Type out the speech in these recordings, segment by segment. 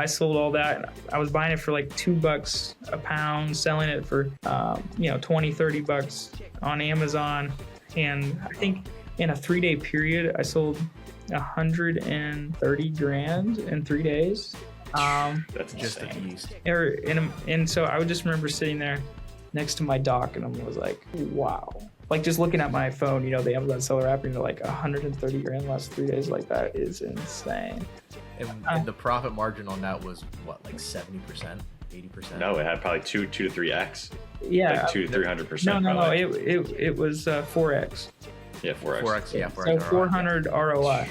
I sold all that. I was buying it for like $2 a pound, selling it for, $20-$30 on Amazon. And I think in a 3-day period, I sold 130 grand in 3 days. That's just a insane. beast. And so I would just remember sitting there next to my dock and I was like, wow. Like just looking at my phone, the Amazon seller app, and you're like 130 grand last 3 days. Like that is insane. And the profit margin on that was what, like 70%, 80%? No, it had probably 2 to 3x. Yeah. Like 200 to 300%. No. It was 4x. Yeah, 4x. 4x, yeah. 4x So 400 ROI.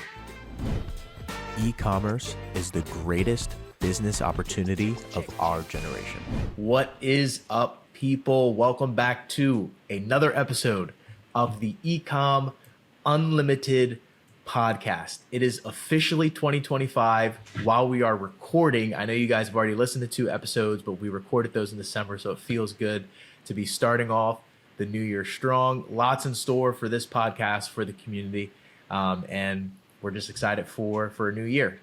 E-commerce is the greatest business opportunity of our generation. What is up, people? Welcome back to another episode of the Ecom Unlimited podcast. It is officially 2025 while we are recording. I know you guys have already listened to 2 episodes, but we recorded those in December, so it feels good to be starting off the new year strong. Lots in store for this podcast, for the community, and we're just excited for a new year.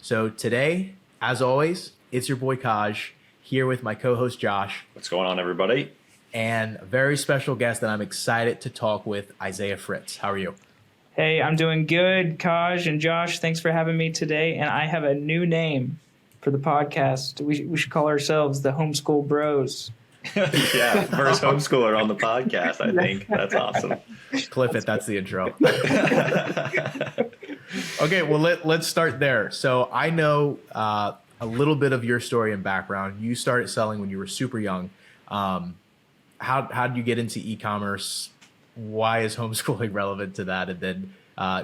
So today, as always, it's your boy Kaj here with my co-host Josh. What's going on, everybody? And a very special guest that I'm excited to talk with, Isaiah Fritz. How are you? Hey, I'm doing good, Kaj and Josh. Thanks for having me today. And I have a new name for the podcast. We should call ourselves the Homeschool Bros. Yeah, first homeschooler on the podcast, I think. That's awesome. Clip it. That's the intro. Okay, well, let's start there. So I know a little bit of your story and background. You started selling when you were super young. How did you get into e-commerce? Why is homeschooling relevant to that? And then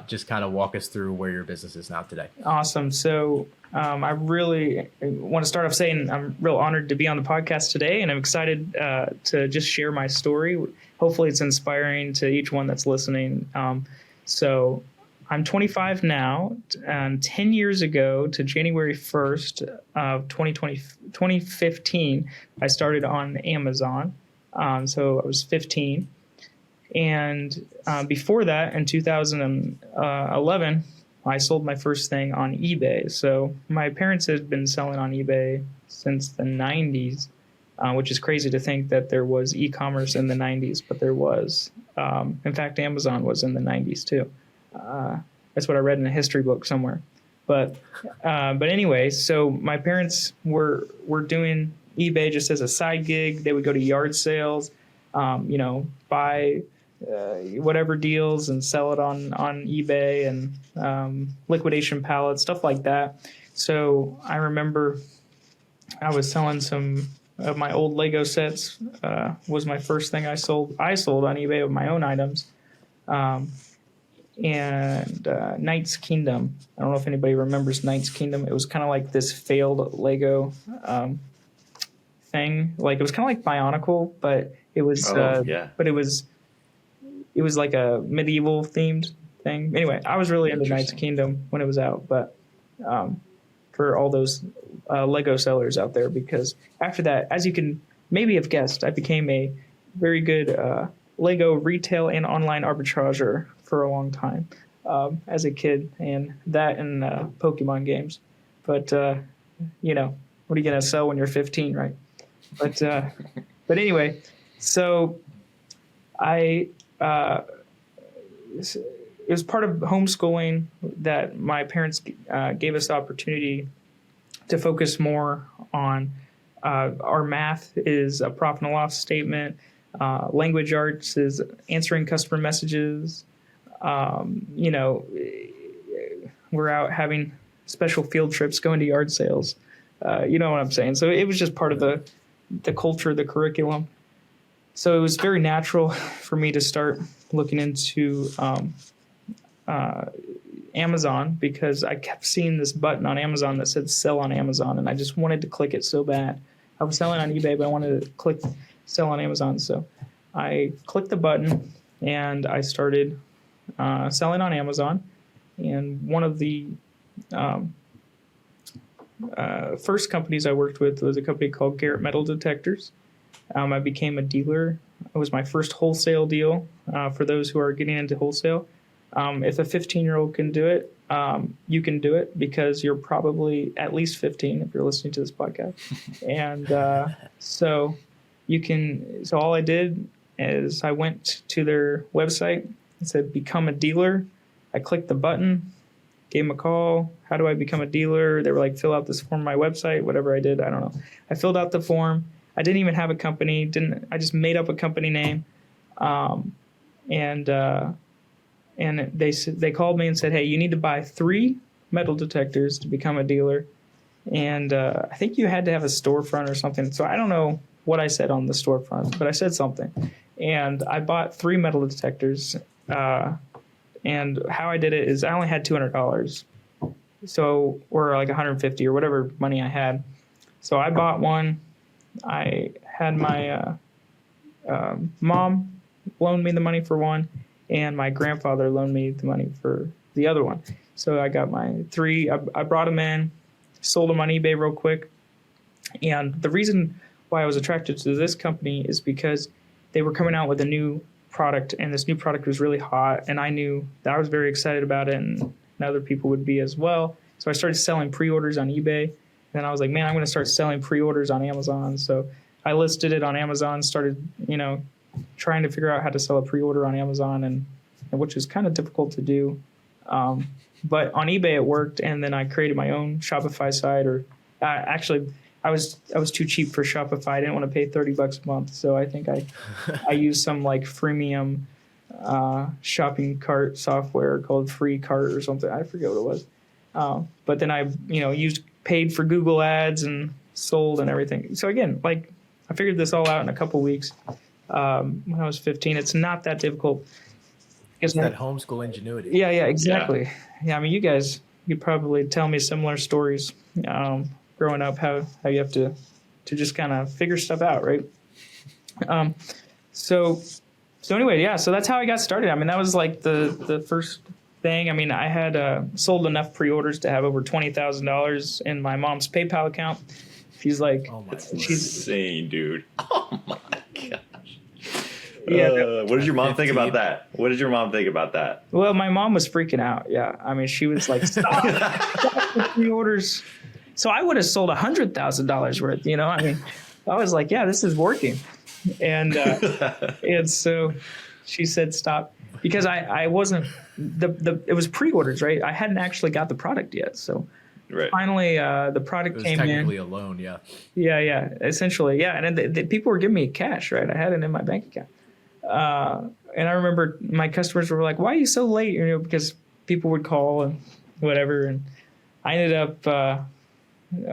just kind of walk us through where your business is now today. Awesome. So I really want to start off saying I'm real honored to be on the podcast today, and I'm excited to just share my story. Hopefully it's inspiring to each one that's listening. So I'm 25 now, and 10 years ago to January 1st of 2015, I started on Amazon. So I was 15. And before that, in 2011, I sold my first thing on eBay. So my parents had been selling on eBay since the 90s, which is crazy to think that there was e-commerce in the 90s, but there was. In fact, Amazon was in the 90s too. That's what I read in a history book somewhere. But anyway, so my parents were doing eBay just as a side gig. They would go to yard sales, buy whatever deals and sell it on eBay and liquidation pallets, stuff like that. So I remember I was selling some of my old Lego sets, was my first thing I sold. I sold on eBay with my own items. And Knight's Kingdom. I don't know if anybody remembers Knight's Kingdom. It was kind of like this failed Lego thing. Like it was kind of like Bionicle, but it was but it was like a medieval themed thing. Anyway, I was really into Knight's Kingdom when it was out, but for all those Lego sellers out there, because after that, as you can maybe have guessed, I became a very good Lego retail and online arbitrager for a long time as a kid, and that and Pokemon games. But, what are you going to sell when you're 15, right? But anyway, so it was part of homeschooling that my parents gave us the opportunity to focus more on our math is a profit and loss statement. Language arts is answering customer messages. We're out having special field trips, going to yard sales. You know what I'm saying? So it was just part of the culture, the curriculum. So it was very natural for me to start looking into Amazon, because I kept seeing this button on Amazon that said sell on Amazon, and I just wanted to click it so bad. I was selling on eBay, but I wanted to click sell on Amazon. So I clicked the button and I started selling on Amazon. And one of the first companies I worked with was a company called Garrett Metal Detectors. I became a dealer. It was my first wholesale deal for those who are getting into wholesale. If a 15-year-old can do it, you can do it because you're probably at least 15 if you're listening to this podcast. And so all I did is I went to their website. It said, become a dealer. I clicked the button, gave them a call. How do I become a dealer? They were like, fill out this form on my website, whatever I did. I don't know. I filled out the form. I didn't even have a company. I just made up a company name. And they called me and said, hey, you need to buy 3 metal detectors to become a dealer. And I think you had to have a storefront or something. So I don't know what I said on the storefront, but I said something. And I bought 3 metal detectors. And how I did it is I only had $200. So, or like 150 or whatever money I had. So I bought one. I had my mom loaned me the money for one, and my grandfather loaned me the money for the other one. So I got my 3. I brought them in, sold them on eBay real quick. And the reason why I was attracted to this company is because they were coming out with a new product, and this new product was really hot, and I knew that I was very excited about it, and other people would be as well. So I started selling pre-orders on eBay, and I was like, man, I'm going to start selling pre-orders on Amazon. So I listed it on Amazon, started, trying to figure out how to sell a pre-order on Amazon, and which is kind of difficult to do. But on eBay it worked, and then I created my own Shopify site. Or actually, I was too cheap for Shopify. I didn't want to pay $30 a month, so I think I used some like freemium shopping cart software called Free Cart or something. I forget what it was. But then I paid for Google Ads and sold and everything. So again, like I figured this all out in a couple weeks when I was 15. It's not that difficult. It's that homeschool ingenuity. Yeah, exactly. Yeah, I mean, you guys, you probably tell me similar stories growing up, how you have to just kind of figure stuff out, right? So anyway, yeah, so that's how I got started. I mean, that was like the first thing. I mean, I had sold enough pre-orders to have over $20,000 in my mom's PayPal account. She's like, she's insane, dude. Oh my gosh. Yeah. What did your mom think about that? What did your mom think about that? Well, my mom was freaking out. Yeah. I mean, she was like, stop the pre-orders. So I would have sold $100,000 worth, I mean, I was like, yeah, this is working. And so she said, stop, because I wasn't, it was pre-orders, right? I hadn't actually got the product yet. So finally the product came in. Technically a loan, yeah. Yeah, essentially, yeah. And then the people were giving me cash, right? I had it in my bank account. And I remember my customers were like, why are you so late? Because people would call and whatever. And I ended up,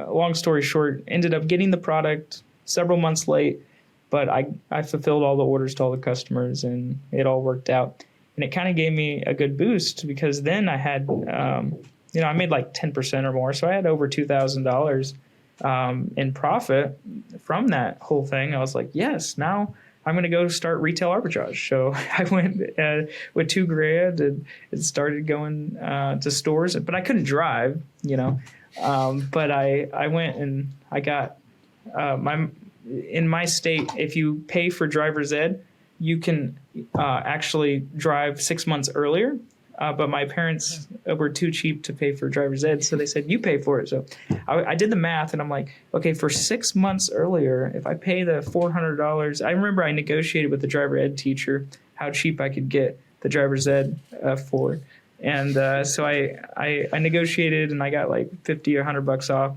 long story short, ended up getting the product several months late, but I fulfilled all the orders to all the customers, and it all worked out. And it kind of gave me a good boost, because then I had, I made like 10% or more. So I had over $2,000 in profit from that whole thing. I was like, yes, now I'm going to go start retail arbitrage. So I went with $2,000 and started going to stores, but I couldn't drive, but I went and I got in my state, if you pay for driver's ed, you can actually drive 6 months earlier. But my parents were too cheap to pay for driver's ed, so they said, you pay for it. So I did the math, and I'm like, okay, for 6 months earlier, if I pay the $400, I remember I negotiated with the driver ed teacher how cheap I could get the driver's ed for it. And so I negotiated, and I got like $50 or $100 off.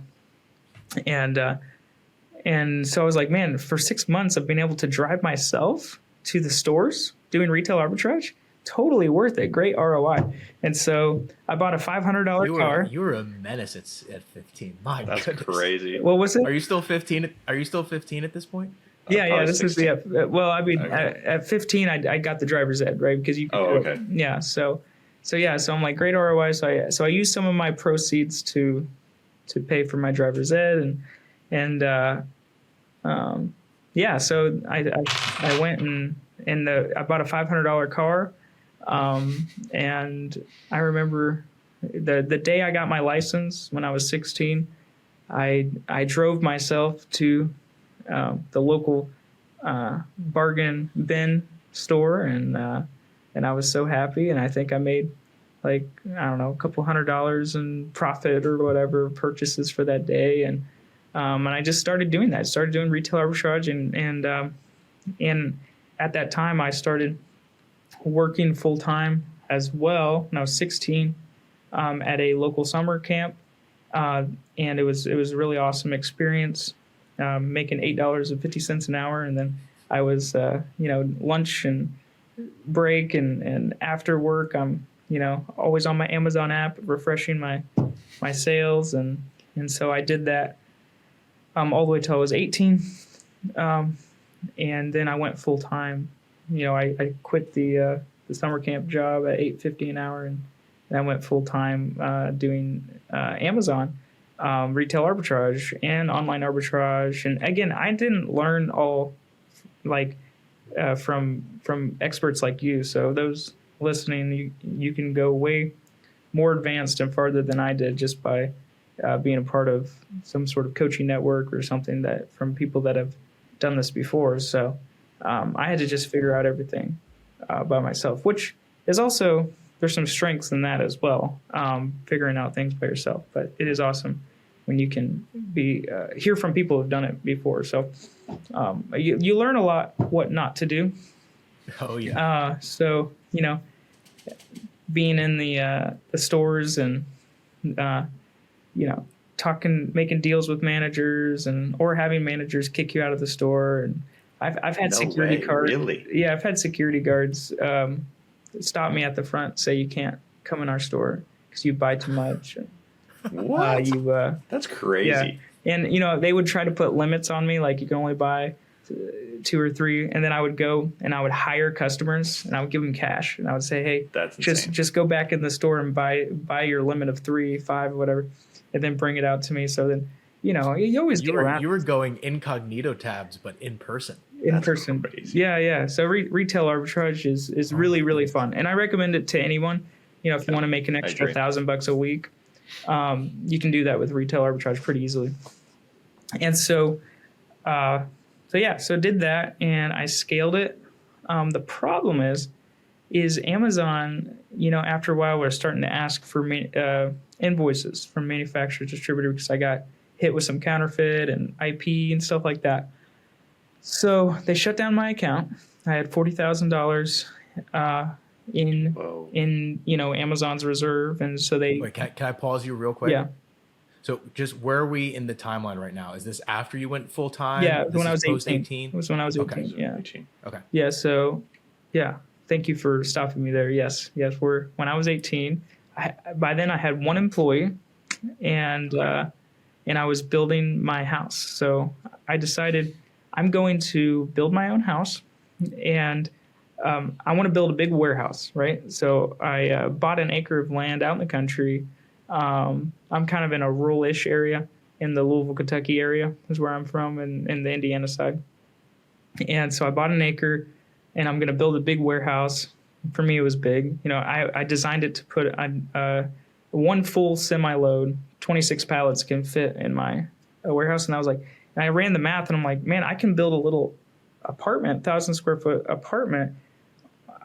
And so I was like, man, for 6 months, I've been able to drive myself to the stores doing retail arbitrage. Totally worth it. Great ROI. And so I bought a $500 car. You were a menace at 15. My That's goodness. crazy. What was it? Are you still 15? Are you still 15 at this point? Yeah. This is well, I mean, okay. At 15, I got the driver's ed, right? Because you. Okay. Yeah. So I'm like, great ROI. So I used some of my proceeds to pay for my driver's ed, and So I went and I bought a $500 car. And I remember the day I got my license when I was 16, I drove myself to the local bargain bin store, and I was so happy. And I think I made like, I don't know, a couple $100 in profit or whatever purchases for that day. And I just started doing that. I started doing retail arbitrage. And at that time, I started working full time as well when I was 16 at a local summer camp. And it was a really awesome experience, making $8.50 an hour. And then I was, lunch and break and after work, I'm, always on my Amazon app, refreshing my sales. And so I did that all the way till I was 18. And then I went full time. I quit the summer camp job at $8.50 an hour, and I went full time doing Amazon retail arbitrage and online arbitrage. And again, I didn't learn all from experts like you. So those listening, you can go way more advanced and farther than I did just by being a part of some sort of coaching network or something that from people that have done this before. So I had to just figure out everything by myself, which is also, there's some strengths in that as well, figuring out things by yourself. But it is awesome when you can hear from people who've done it before. So you learn a lot what not to do. Oh yeah. So being in the stores and making deals with managers or having managers kick you out of the store. And I've had security guards. Really? Yeah, I've had security guards stop me at the front, say you can't come in our store because you buy too much. What? That's crazy. Yeah. And they would try to put limits on me, like you can only buy 2 or 3, and then I would go and I would hire customers and I would give them cash and I would say, hey, That's just go back in the store and buy your limit of 3, 5, whatever, and then bring it out to me. So then you always get around. You were going incognito tabs, but in person. In person. Crazy. Yeah. So retail arbitrage is really, really fun. And I recommend it to anyone. If you want to make an extra $1,000 a week, you can do that with retail arbitrage pretty easily. And so did that and I scaled it. The problem is Amazon, after a while, we're starting to ask for invoices from manufacturer distributor because I got hit with some counterfeit and IP and stuff like that. So they shut down my account. I had $40,000 in Amazon's reserve, and so they. Wait, can I pause you real quick? Yeah. So just where are we in the timeline right now? Is this after you went full time? Yeah, this when I was 18. 18. It was when I was 18. Okay. Yeah. 18. Okay. Yeah. So, yeah. Thank you for stopping me there. Yes. When I was 18, by then I had one employee, and I was building my house. So I decided I'm going to build my own house, and I want to build a big warehouse, right? So I bought an acre of land out in the country. I'm kind of in a rural-ish area in the Louisville, Kentucky area is where I'm from, and in the Indiana side. And so I bought an acre, and I'm going to build a big warehouse. For me, it was big. I designed it to put one full semi-load, 26 pallets can fit in my warehouse. And I ran the math, and I'm like, man, I can build a little apartment, 1,000 square foot apartment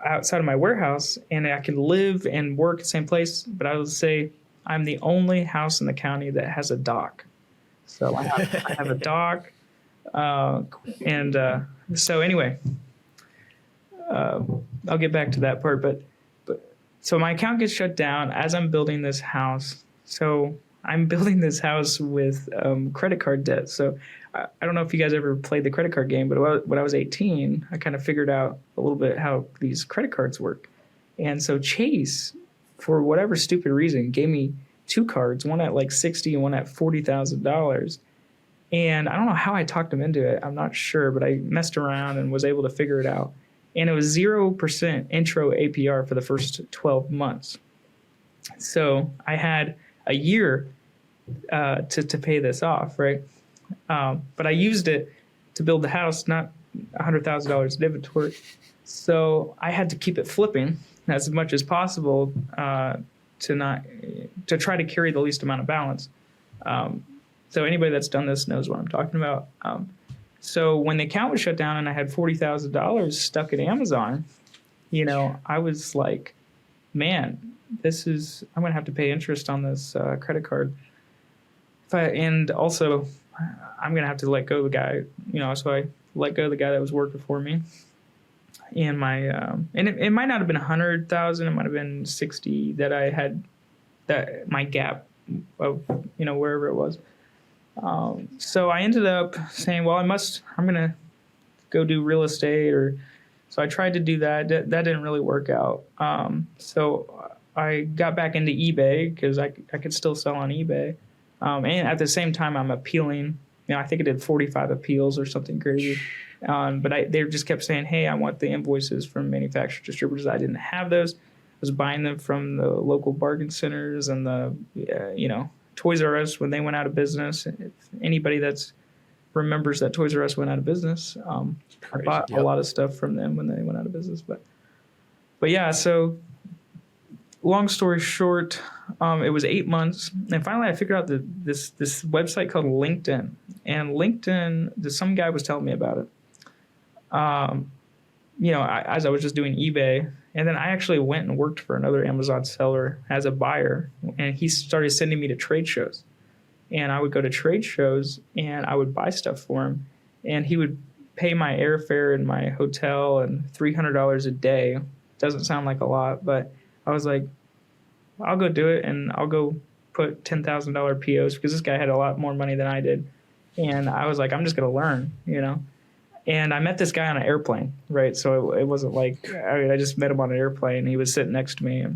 outside of my warehouse, and I can live and work at the same place. But I would say I'm the only house in the county that has a dock. So I have a dock. So anyway, I'll get back to that part. But so my account gets shut down as I'm building this house. So I'm building this house with credit card debt. So I don't know if you guys ever played the credit card game, but when I was 18, I kind of figured out a little bit how these credit cards work. And so Chase, for whatever stupid reason, gave me 2 cards, one at like $60,000 and one at $40,000. And I don't know how I talked him into it. I'm not sure, but I messed around and was able to figure it out. And it was 0% intro APR for the first 12 months. So I had a year to pay this off, right? But I used it to build the house, not $100,000 of inventory. So I had to keep it flipping as much as possible to try to carry the least amount of balance. So anybody that's done this knows what I'm talking about. So when the account was shut down and I had $40,000 stuck at Amazon, I was like, man, I'm going to have to pay interest on this credit card. And also, I'm going to have to let go of the guy, so I let go of the guy that was working for me. And it might not have been 100,000, it might have been 60 that I had, that my gap of, wherever it was. So I ended up saying, well, I'm going to go do real estate, so I tried to do that. That didn't really work out. So I got back into eBay because I could still sell on eBay. And at the same time, I'm appealing. I think I did 45 appeals or something crazy. But they just kept saying, hey, I want the invoices from manufacturer distributors. I didn't have those. I was buying them from the local bargain centers and the, Toys R Us when they went out of business. If anybody that remembers that Toys R Us went out of business, I bought a lot of stuff from them when they went out of business. But yeah, so long story short, it was 8 months, and finally I figured out this website called LinkedIn. And LinkedIn, some guy was telling me about it. As I was just doing eBay, and then I actually went and worked for another Amazon seller as a buyer, and he started sending me to trade shows. And I would go to trade shows and I would buy stuff for him, and he would pay my airfare and my hotel and $300 a day. Doesn't sound like a lot, but I was like, I'll go do it, and I'll go put $10,000 POs because this guy had a lot more money than I did. And I was like, I'm just going to learn, And I met this guy on an airplane, right? So it wasn't like, I just met him on an airplane. He was sitting next to me.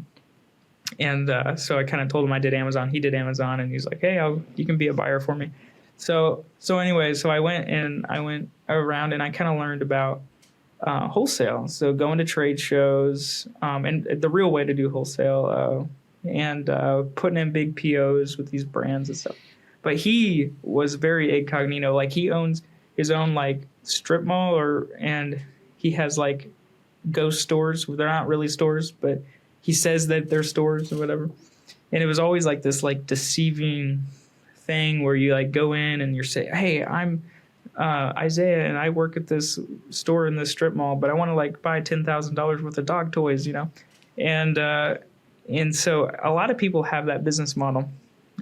And so I kind of told him I did Amazon. He did Amazon, and he's like, hey, you can be a buyer for me. So anyway, I went around and I kind of learned about wholesale. So going to trade shows, and the real way to do wholesale, and putting in big POs with these brands and stuff. But he was very incognito. Like, he owns his own like strip mall, and he has like ghost stores. They're not really stores, but he says that they're stores or whatever. And it was always like this like deceiving thing where you like go in and you're saying, hey, I'm Isaiah, and I work at this store in this strip mall, but I want to like buy $10,000 worth of dog toys, And so a lot of people have that business model.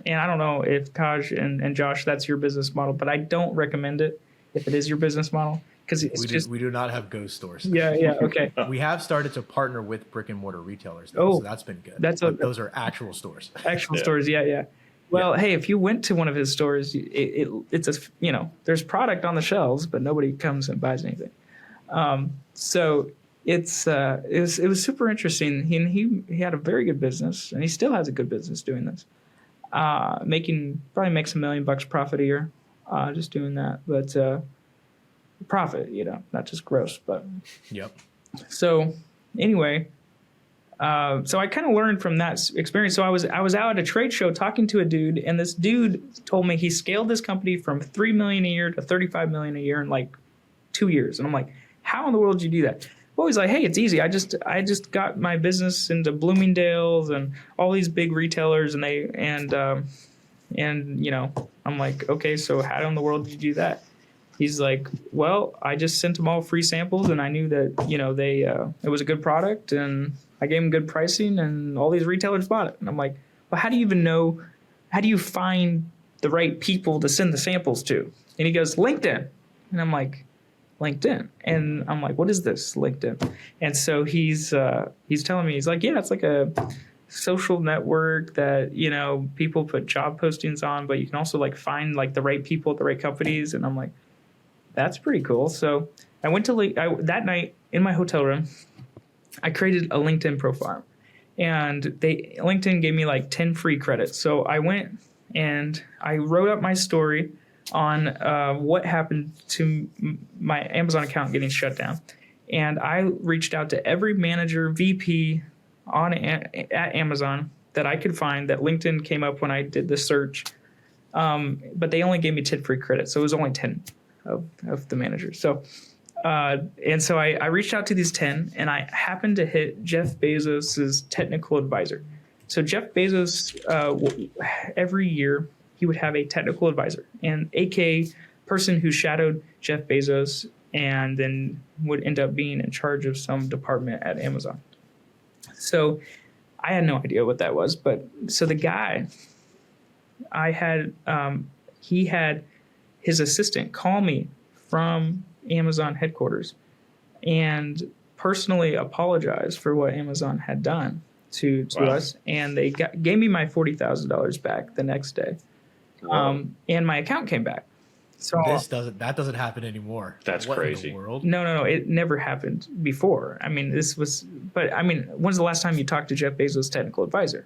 And I don't know if Kaj and Josh, that's your business model, but I don't recommend it if it is your business model, because we do not have ghost stores. Yeah, okay. We have started to partner with brick and mortar retailers, though, so that's been good. Those are actual stores. Actual stores, yeah. Well, hey, if you went to one of his stores, it's there's product on the shelves, but nobody comes and buys anything. So it was super interesting. He had a very good business, and he still has a good business doing this. Probably makes $1 million profit a year, just doing that. But profit, not just gross. But yep. So anyway, so I kind of learned from that experience. So I was out at a trade show talking to a dude, and this dude told me he scaled this company from $3 million a year to $35 million a year in like 2 years. And I'm like, how in the world did you do that? Well, he's like, hey, it's easy. I just got my business into Bloomingdale's and all these big retailers, and I'm like, okay, so how in the world did you do that? He's like, well, I just sent them all free samples, and I knew that it was a good product, and I gave them good pricing, and all these retailers bought it. And I'm like, well, how do you even know? How do you find the right people to send the samples to? And he goes, LinkedIn. And I'm like, LinkedIn. And I'm like, what is this LinkedIn? And so he's telling me, he's like, yeah, it's like a social network that, people put job postings on, but you can also like find like the right people at the right companies. And I'm like, that's pretty cool. So I went to that night in my hotel room, I created a LinkedIn profile, and LinkedIn gave me like 10 free credits. So I went and I wrote up my story on what happened to my Amazon account getting shut down. And I reached out to every manager, VP at Amazon that I could find. That LinkedIn came up when I did the search. But they only gave me 10 free credits. So it was only 10 of the managers. So I reached out to these 10, and I happened to hit Jeff Bezos's technical advisor. So Jeff Bezos, every year, he would have a technical advisor, and AK person who shadowed Jeff Bezos and then would end up being in charge of some department at Amazon. So I had no idea what that was. But so the guy, he had his assistant call me from Amazon headquarters and personally apologize for what Amazon had done to us. And they gave me my $40,000 back the next day. And my account came back. So that doesn't happen anymore. That's what crazy. In the world? No. It never happened before. I mean, when's the last time you talked to Jeff Bezos' technical advisor?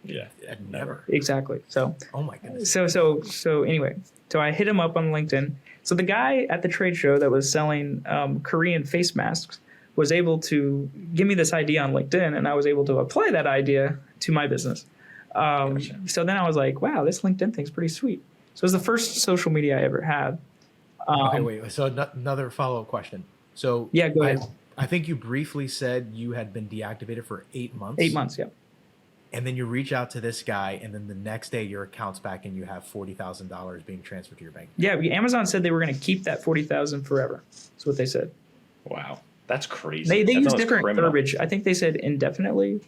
Yeah. Never. Exactly. So, Oh my goodness. so anyway, so I hit him up on LinkedIn. So the guy at the trade show that was selling Korean face masks was able to give me this idea on LinkedIn, and I was able to apply that idea to my business. So then I was like, wow, this LinkedIn thing's pretty sweet. So it was the first social media I ever had. Okay, wait. So another follow-up question. So Yeah, go ahead. I think you briefly said you had been deactivated for 8 months. 8 months, yeah. And then you reach out to this guy, and then the next day your account's back, and you have $40,000 being transferred to your bank. Yeah, Amazon said they were going to keep that $40,000 forever. That's what they said. Wow. That's crazy. They That's use almost different criminal. verbiage. I think they said indefinitely.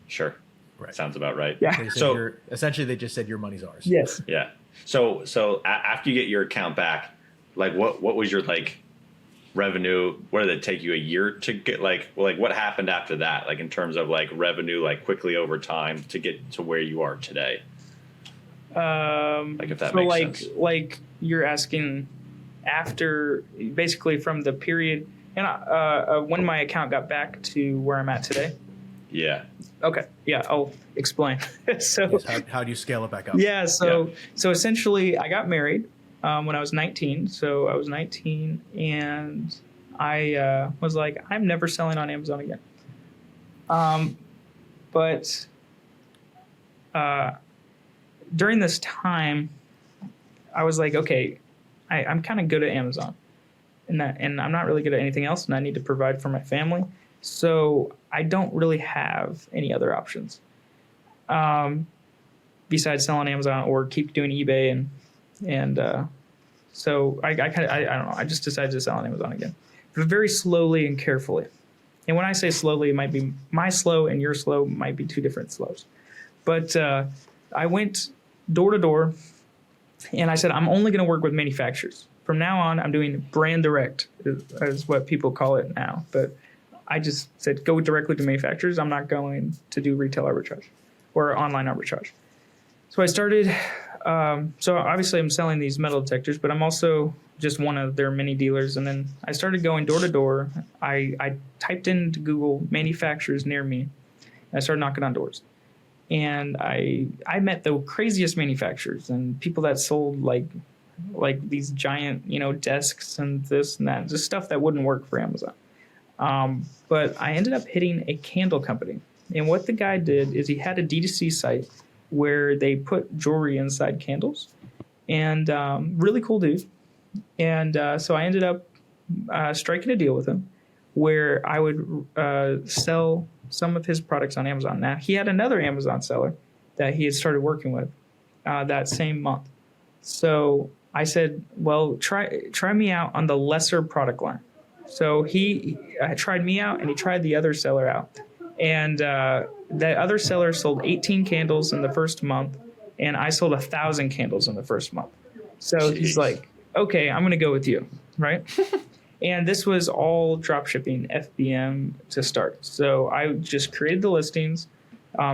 Sure. Right. Sounds about right. Yeah. They said So- essentially they just said your money's ours. Yes. Yeah. So after you get your account back, like what was your like revenue? What did it take you a year to get like what happened after that? Like in terms of like revenue, like quickly over time to get to where you are today? Like if that makes sense. Like you're asking after basically from the period and when my account got back to where I'm at today. Yeah. Okay. Yeah, I'll explain. So Yes, how do you scale it back up? yeah, so essentially I got married when I was 19. So I was 19 and I was like, I'm never selling on Amazon again. But during this time, I was like, okay, I'm kind of good at Amazon and I'm not really good at anything else, and I need to provide for my family. So I don't really have any other options besides selling Amazon or keep doing eBay and so I don't know. I just decided to sell on Amazon again, but very slowly and carefully. And when I say slowly, it might be my slow and your slow might be two different slows. But I went door to door, and I said I'm only going to work with manufacturers. From now on, I'm doing brand direct, is what people call it now. But I just said go directly to manufacturers. I'm not going to do retail arbitrage or online arbitrage. So I started. So obviously I'm selling these metal detectors, but I'm also just one of their many dealers. And then I started going door to door. I typed into Google manufacturers near me, and I started knocking on doors. And I met the craziest manufacturers and people that sold like these giant, desks and this and that, just stuff that wouldn't work for Amazon. But I ended up hitting a candle company. And what the guy did is he had a D2C site where they put jewelry inside candles, and really cool dude. And so I ended up striking a deal with him where I would sell some of his products on Amazon. Now, he had another Amazon seller that he had started working with that same month. So I said, well, try me out on the lesser product line. So he tried me out, and he tried the other seller out. And the other seller sold 18 candles in the first month, and I sold 1,000 candles in the first month. So he's like, okay, I'm going to go with you, right? And this was all drop shipping FBM to start. So I just created the listings,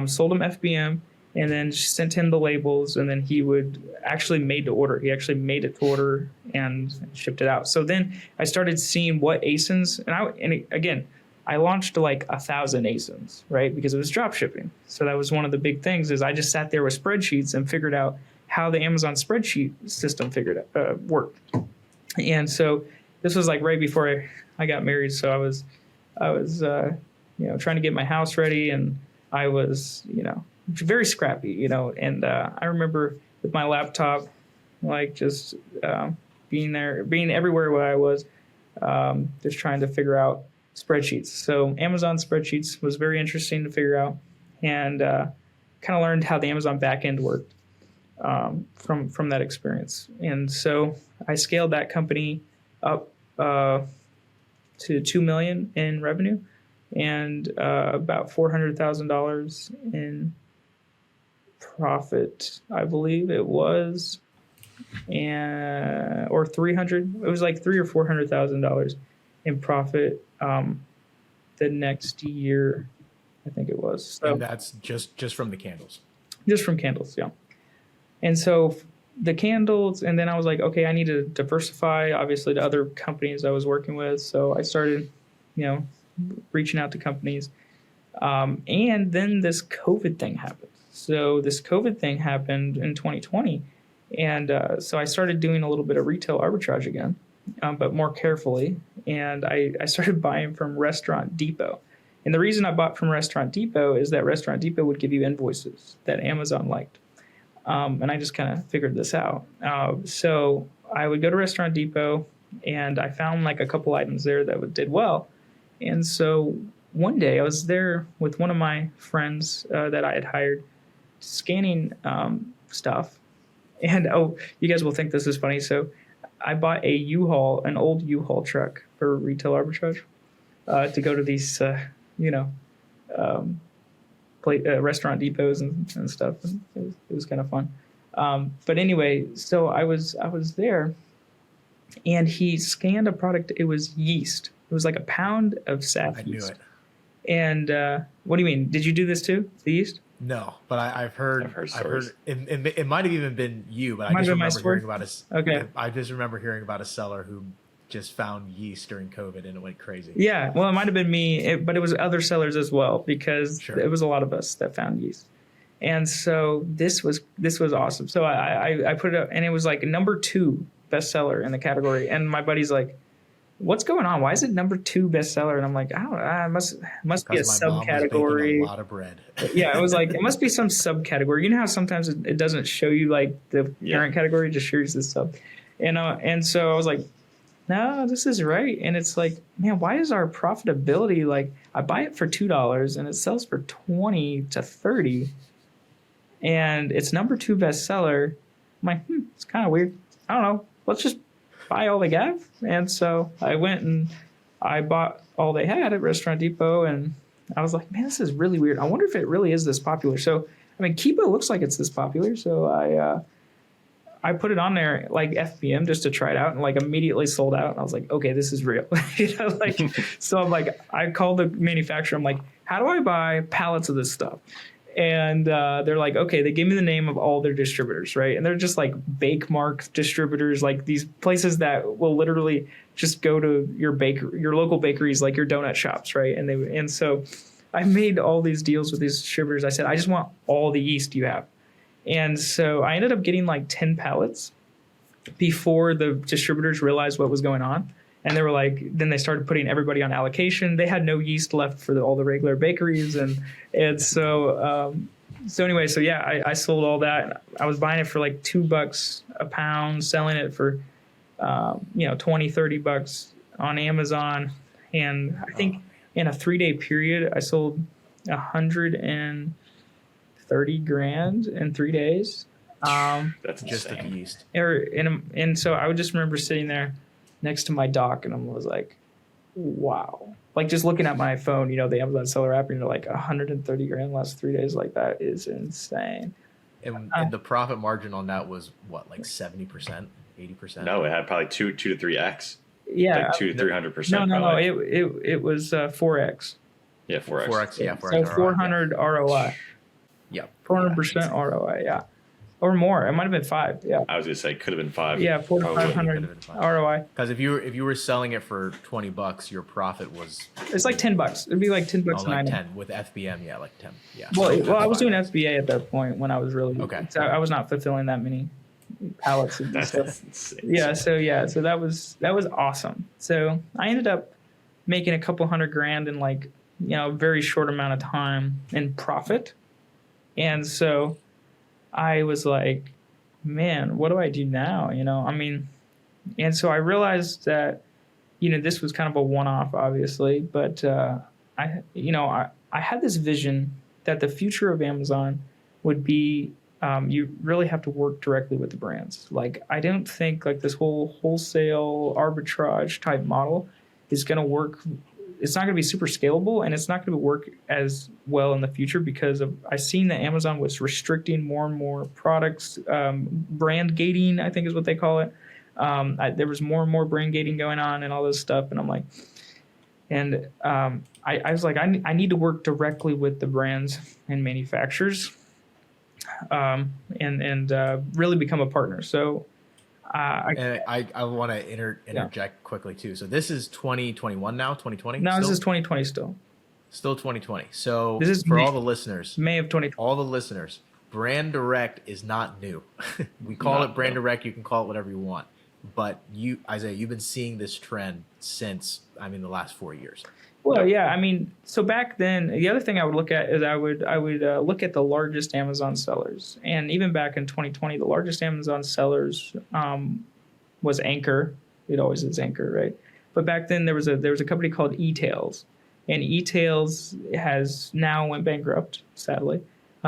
sold them FBM, and then sent him the labels, and then he would actually made to order. He actually made it to order and shipped it out. So then I started seeing what ASINs, and again, I launched like 1,000 ASINs, right? Because it was drop shipping. So that was one of the big things is I just sat there with spreadsheets and figured out how the Amazon spreadsheet system worked. And so this was like right before I got married. So I was trying to get my house ready, and I was, very scrappy, and I remember with my laptop, like just being everywhere where I was, just trying to figure out spreadsheets. So Amazon spreadsheets was very interesting to figure out, and kind of learned how the Amazon backend worked from that experience. And so I scaled that company up to $2 million in revenue and about $400,000 in profit, I believe it was, and or 300. It was like $300,000 or $400,000 in profit the next year, I think it was. So, And that's just from the candles. just from candles, yeah. And so the candles, and then I was like, okay, I need to diversify, obviously, to other companies I was working with. So I started, reaching out to companies. And then this COVID thing happened. So this COVID thing happened in 2020. And so I started doing a little bit of retail arbitrage again, but more carefully. And I started buying from Restaurant Depot. And the reason I bought from Restaurant Depot is that Restaurant Depot would give you invoices that Amazon liked. And I just kind of figured this out. So I would go to Restaurant Depot, and I found like a couple items there that did well. And so one day I was there with one of my friends that I had hired, scanning stuff. And you guys will think this is funny. So I bought an old U-Haul truck for retail arbitrage to go to these, restaurant depots and stuff. And it was kind of fun. But anyway, so I was there, and he scanned a product. It was yeast. It was like a pound of SAS yeast. I knew it. And what do you mean? Did you do this too? The yeast? No, but I've heard stories. It might have even been you, but I just remember hearing about I just remember hearing about a seller who just found yeast during COVID, and it went crazy. Yeah, well, it might have been me, but it was other sellers as well, because it was a lot of us that found yeast. And so this was awesome. So I put it up, and it was like number 2 bestseller in the category. And my buddy's like, "What's going on? Why is it number 2 bestseller?" And I'm like, "I don't know. It must be a subcategory." A lot of bread. Yeah, it was like, it must be some subcategory. You know how sometimes it doesn't show you like the parent category, it just shows you the sub. And so I was like, no, this is right. And it's like, man, why is our profitability, like, I buy it for $2 and it sells for 20 to 30, and it's number 2 bestseller. I'm like, it's kind of weird. I don't know. Let's just buy all they have. And so I went and I bought all they had at Restaurant Depot, and I was like, man, this is really weird. I wonder if it really is this popular. So, I mean, Kipo looks like it's this popular. So I put it on there like FBM just to try it out, and like immediately sold out. And I was like, okay, this is real. So I'm like, I called the manufacturer. I'm like, how do I buy pallets of this stuff? And they're like, okay, they gave me the name of all their distributors, right? And they're just like Bake Mark distributors, like these places that will literally just go to your local bakeries, like your donut shops, right? And so I made all these deals with these distributors. I said, I just want all the yeast you have. And so I ended up getting like 10 pallets before the distributors realized what was going on. And they were like, then they started putting everybody on allocation. They had no yeast left for all the regular bakeries. And so anyway, so yeah, I sold all that. I was buying it for like $2 a pound, selling it for, $20-$30 on Amazon. And I think in a 3-day period, I sold $130,000 in 3 days. That's just insane. the yeast. And so I would just remember sitting there next to my dock, and I was like, wow. Like just looking at my phone, the Amazon seller app, and you're like $130,000 last 3 days. Like that is insane. And the profit margin on that was what, like 70%, 80%? No, it had probably 2 to 3x. Yeah, like 200-300%. No. It was 4x. Yeah, 4x. 4x, yeah. 4x so 400 ROI. Yeah. 400% ROI. Yeah. Or more. It might have been 5. Yeah. I was gonna say could have been 5. Yeah, 400 to 500 ROI. Because if you were selling it for $20, your profit was it's like $10. It'd be like $10 like an item. 10 with FBM. Yeah, like 10. Yeah. Well, I was doing FBA at that point when I was really So I was not fulfilling that many pallets and That's stuff. insane. Yeah. So that was awesome. So I ended up making a couple $100,000 in like a very short amount of time in profit, and so I was like, man, what do I do now? And so I realized that, this was kind of a one-off, obviously, but I had this vision that the future of Amazon would be, you really have to work directly with the brands. Like, I don't think like this whole wholesale arbitrage type model is going to work it's not going to be super scalable, and it's not going to work as well in the future because I've seen that Amazon was restricting more and more products, brand gating, I think is what they call it. There was more and more brand gating going on and all this stuff. And I'm like, I was like, I need to work directly with the brands and manufacturers, and really become a partner. So, I want to interject quickly too. So this is 2021 now, 2020? No, still? This is 2020 still. Still 2020. So this is for all the listeners, May of 2020. all the listeners, brand direct is not new. We call it brand direct. You can call it whatever you want. But you, Isaiah, you've been seeing this trend since, the last 4 years. Well, yeah, so back then, the other thing I would look at is I would look at the largest Amazon sellers, and even back in 2020, the largest Amazon sellers was Anchor. It always is Anchor, right? But back then there was a company called eTails, and eTails has now went bankrupt. Sadly,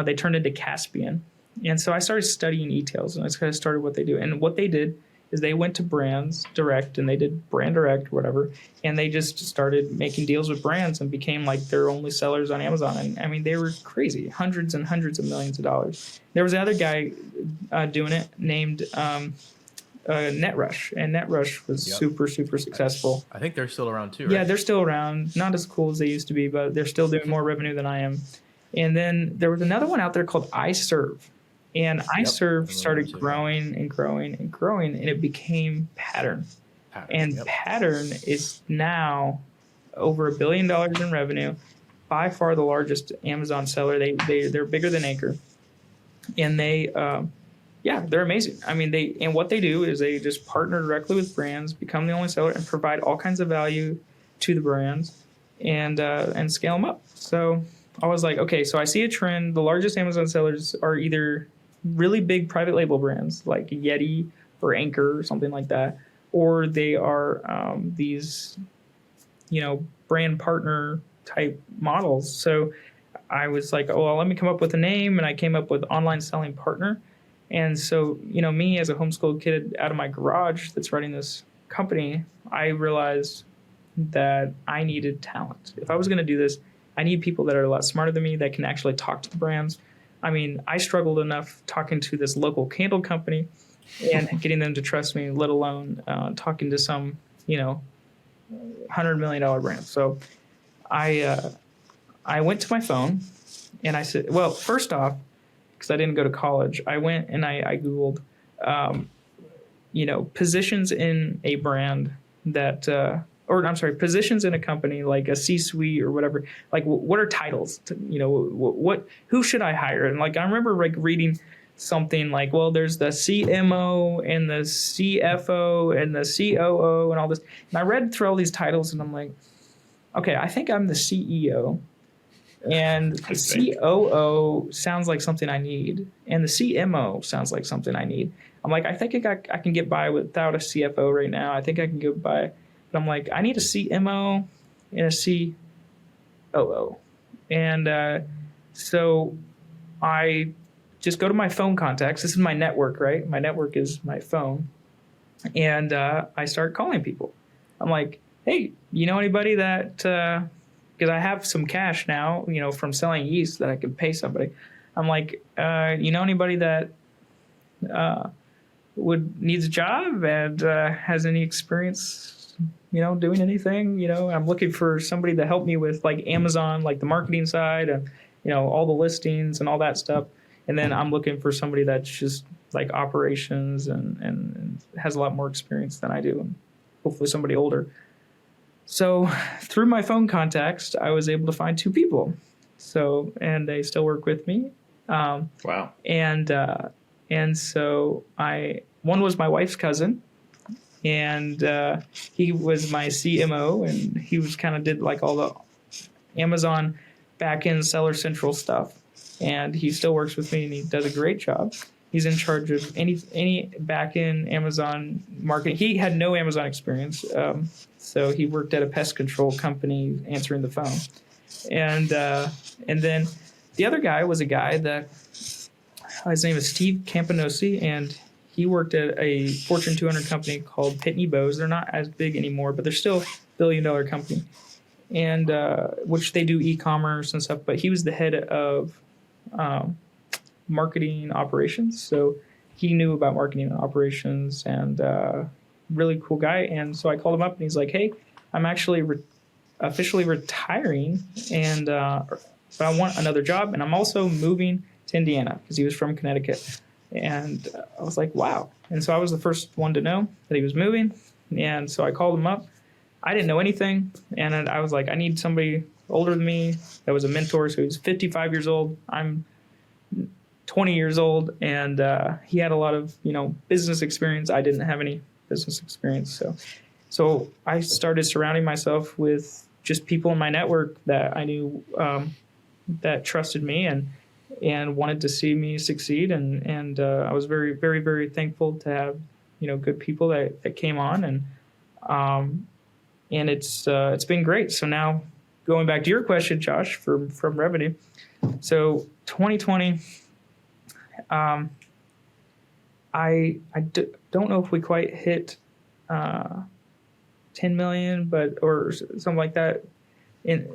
they turned into Caspian, and so I started studying eTails, and I kind of started what they do, and what they did is they went to brands direct, and they did brand direct, whatever, and they just started making deals with brands and became like their only sellers on Amazon. And they were crazy, hundreds and hundreds of millions of dollars. There was another guy doing it named NetRush, and NetRush was super successful. I think they're still around too, right? Yeah, they're still around, not as cool as they used to be, but they're still doing more revenue than I am. And then there was another one out there called iServe. And iServe started growing and growing and growing, and it became Pattern. Pattern is now over $1 billion in revenue, by far the largest Amazon seller. They're bigger than Anchor, and they're amazing. And what they do is they just partner directly with brands, become the only seller, and provide all kinds of value to the brands, and scale them up. So I was like, okay, so I see a trend. The largest Amazon sellers are either really big private label brands like Yeti or Anchor or something like that, or they are these, brand partner type models. So I was like, oh, well, let me come up with a name, and I came up with Online Selling Partner. And so, me as a homeschooled kid out of my garage that's running this company, I realized that I needed talent. If I was going to do this, I need people that are a lot smarter than me that can actually talk to the brands. I struggled enough talking to this local candle company and getting them to trust me, let alone talking to some, $100 million brand. So I went to my phone and I said, well, first off, because I didn't go to college, I went and I Googled, positions in a brand that positions in a company like a C-suite or whatever. Like, what are titles? Who should I hire? And I remember reading something like, well, there's the CMO and the CFO and the COO and all this. And I read through all these titles, and I'm like, okay, I think I'm the CEO. And the COO sounds like something I need, and the CMO sounds like something I need. I'm like, I think I can get by without a CFO right now. I think I can get by. But I'm like, I need a CMO and a COO. And so I just go to my phone contacts. This is my network, right? My network is my phone. And I start calling people. I'm like, hey, you know anybody that, because I have some cash now, from selling yeast that I could pay somebody. I'm like, you know anybody that needs a job and has any experience, doing anything? I'm looking for somebody to help me with Amazon, the marketing side and, all the listings and all that stuff. And then I'm looking for somebody that's just operations and has a lot more experience than I do, and hopefully somebody older. So through my phone contacts, I was able to find 2 people. So, and they still work with me. Wow. And so one was my wife's cousin, and he was my CMO, and he was did all the Amazon back-end Seller Central stuff. And he still works with me, and he does a great job. He's in charge of any back-end Amazon marketing. He had no Amazon experience, so he worked at a pest control company answering the phone. And then the other guy was a guy that his name is Steve Campanosi, and he worked at a Fortune 200 company called Pitney Bowes. They're not as big anymore, but they're still a billion-dollar company. and which they do e-commerce and stuff. But he was the head of marketing operations, so he knew about marketing and operations, and really cool guy. And so I called him up, and he's like, "Hey, I'm actually officially retiring, and but I want another job, and I'm also moving to Indiana," because he was from Connecticut. And I was like, "Wow!" And so I was the first one to know that he was moving, and so I called him up. I didn't know anything, and I was like, "I need somebody older than me that was a mentor." So he was 55 years old. I'm 20 years old, and he had a lot of business experience. I didn't have any business experience, so I started surrounding myself with just people in my network that I knew that trusted me and wanted to see me succeed, and I was very, very, very thankful to have good people that came on, and it's been great. So now, going back to your question, Josh, from revenue, so 2020. I don't know if we quite hit 10 million, or something like that. It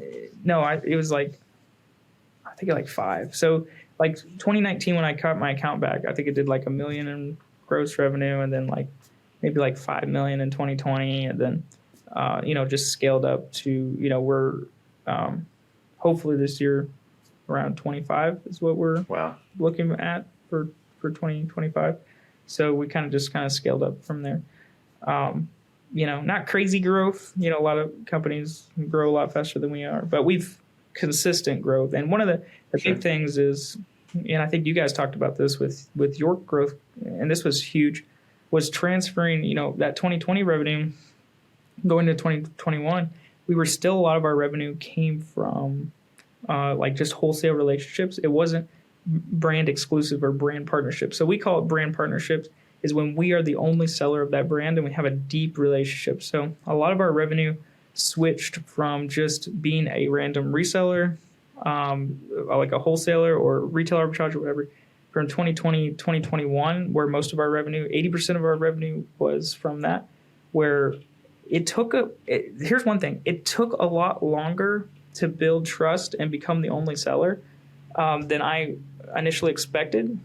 was like, I think like 5. So like 2019, when I cut my account back, I think it did like $1 million in gross revenue, and then like maybe like 5 million in 2020, and then just scaled up to we're hopefully this year around 25 is what we're looking at for 2025. So we kind of scaled up from there. Not crazy growth. A lot of companies grow a lot faster than we are, but we've consistent growth. And one of the big things is, and I think you guys talked about this with your growth, and this was huge, was transferring, that 2020 revenue going to 2021. We were still, a lot of our revenue came from like just wholesale relationships. It wasn't brand exclusive or brand partnership. So we call it brand partnerships, is when we are the only seller of that brand and we have a deep relationship. So a lot of our revenue switched from just being a random reseller, like a wholesaler or retail arbitrage or whatever, from 2020, 2021, where most of our revenue, 80% of our revenue was from that, where here's one thing, it took a lot longer to build trust and become the only seller than I initially expected.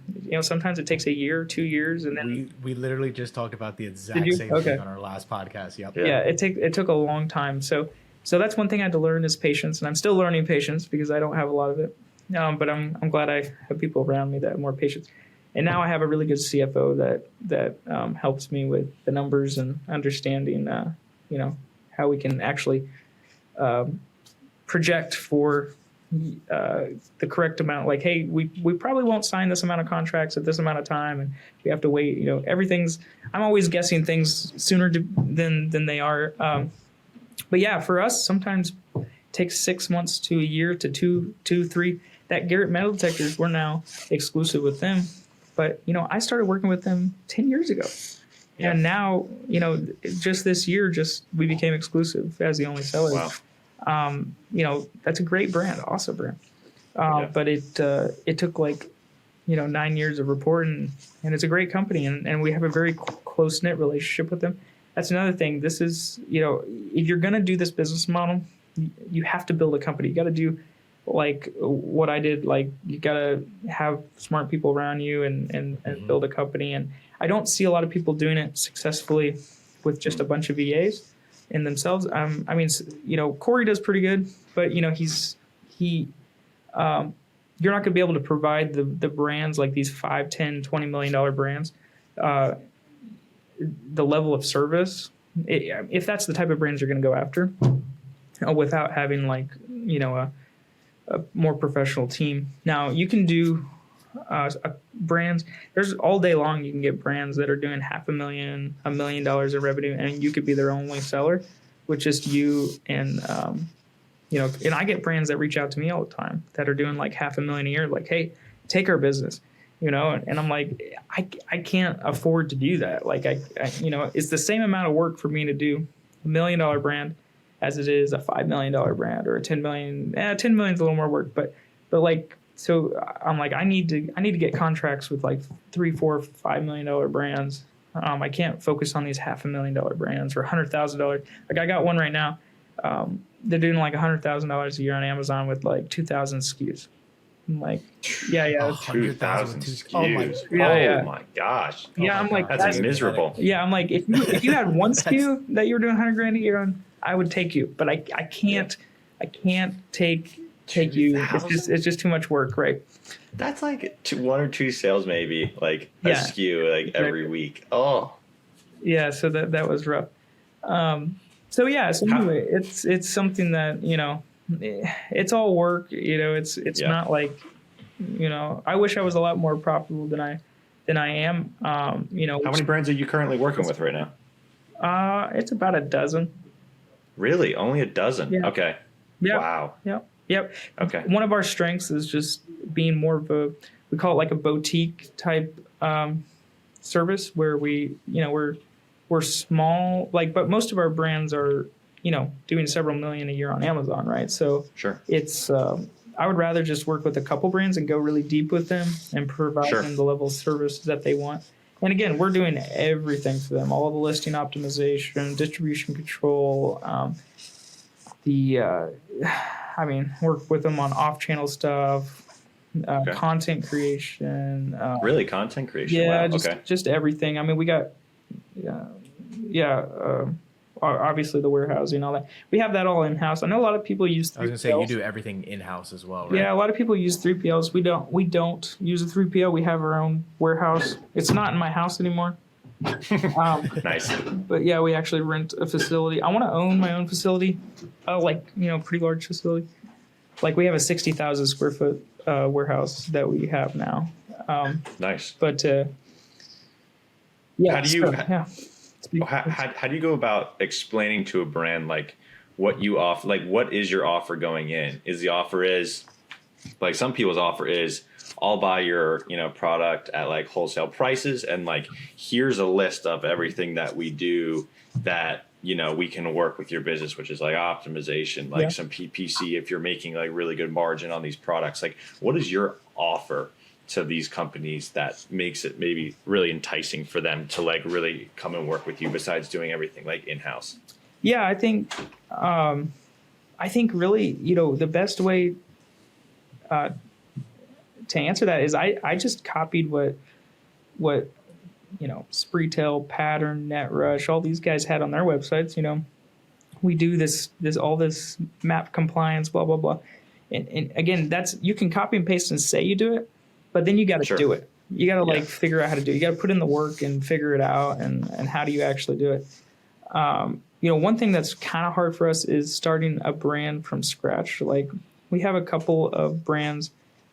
Sometimes it takes a year, 2 years, and then we literally just talked about the exact same thing on our last podcast. Yep. Yeah, it took a long time. So that's one thing I had to learn is patience, and I'm still learning patience because I don't have a lot of it. But I'm glad I have people around me that have more patience. And now I have a really good CFO that helps me with the numbers and understanding, how we can actually project for the correct amount. Like, hey, we probably won't sign this amount of contracts at this amount of time, and we have to wait. I'm always guessing things sooner than they are. But yeah, for us, sometimes it takes 6 months to a year to two, 3. That Garrett metal detectors, we're now exclusive with them. But, I started working with them 10 years ago. Yeah. And now, just this year, we became exclusive as the only seller. Wow. That's a great brand, awesome brand. But it took 9 years of reporting, and it's a great company, and we have a very close-knit relationship with them. That's another thing. This is, if you're going to do this business model, you have to build a company. You got to do like what I did. Like, you got to have smart people around you and build a company. And I don't see a lot of people doing it successfully with just a bunch of VAs in themselves. Corey does pretty good, but you're not going to be able to provide the brands like these $5, $10, $20 million brands, the level of service, if that's the type of brands you're going to go after, without having a more professional team. Now you can do brands. There's all day long you can get brands that are doing $500,000, $1 million in revenue, and you could be their only seller with just you. And and I get brands that reach out to me all the time that are doing like $500,000 a year, like, hey, take our business, and I'm like, I can't afford to do that. Like, I it's the same amount of work for me to do $1 million brand as it is a $5 million brand or a $10 million. 10 million is a little more work, but like, so I'm like, I need to get contracts with like $3, $4, $5 million brands. I can't focus on these $500,000 brands or $100,000. Like, I got one right now they're doing like $100,000 a year on Amazon with like 2,000 SKUs. I'm like, yeah, yeah, 2,000 SKUs. Yeah. Oh my gosh. Yeah, I'm like, That's miserable. Yeah, I'm like, if you had one SKU that you were doing $100,000 a year on, I would take you, but I can't take you. It's just too much work, right? That's like one or two sales maybe, like a Yeah. SKU like every week. Oh. Yeah, so that was rough. So anyway, it's something that, it's all work, it's not like, I wish I was a lot more profitable than I am. How many brands are you currently working with right now? It's about a dozen. Really? Only a dozen? Yeah. Okay. Yeah. Wow. Yep. Okay. One of our strengths is just being more of we call it like a boutique type service where we're small, but most of our brands are, doing several million a year on Amazon, right? So Sure. It's I would rather just work with a couple brands and go really deep with them and provide them the level of service that they want. And again, we're doing everything for them, all the listing optimization, distribution control, work with them on off-channel stuff, content creation. Really? Content creation? Yeah, Wow. just everything. I mean, we got, obviously the warehousing, all that. We have that all in-house. I know a lot of people use 3PLs. I was going to say, you do everything in-house as well, right? Yeah, a lot of people use 3PLs. We don't use a 3PL. We have our own warehouse. It's not in my house anymore. Nice. But yeah, we actually rent a facility. I want to own my own facility, pretty large facility. Like we have a 60,000 square foot warehouse that we have now. Nice. But How do you go about explaining to a brand like what you offer? Like, what is your offer going in? Is the offer like some people's offer is I'll buy your product at like wholesale prices, and like here's a list of everything that we do that we can work with your business, which is like optimization, like some PPC if you're making like really good margin on these products. Like, what is your offer to these companies that makes it maybe really enticing for them to like really come and work with you besides doing everything like in-house? Yeah, I think really, the best way to answer that is I just copied what Spreetail, Pattern, NetRush, all these guys had on their websites. We do this map compliance, blah blah blah, and again, you can copy and paste and say you do it, but then you got to do it. You got to figure out how to do it. You got to put in the work and figure it out, and how do you actually do it? One thing that's kind of hard for us is starting a brand from scratch. Like we have a couple of brands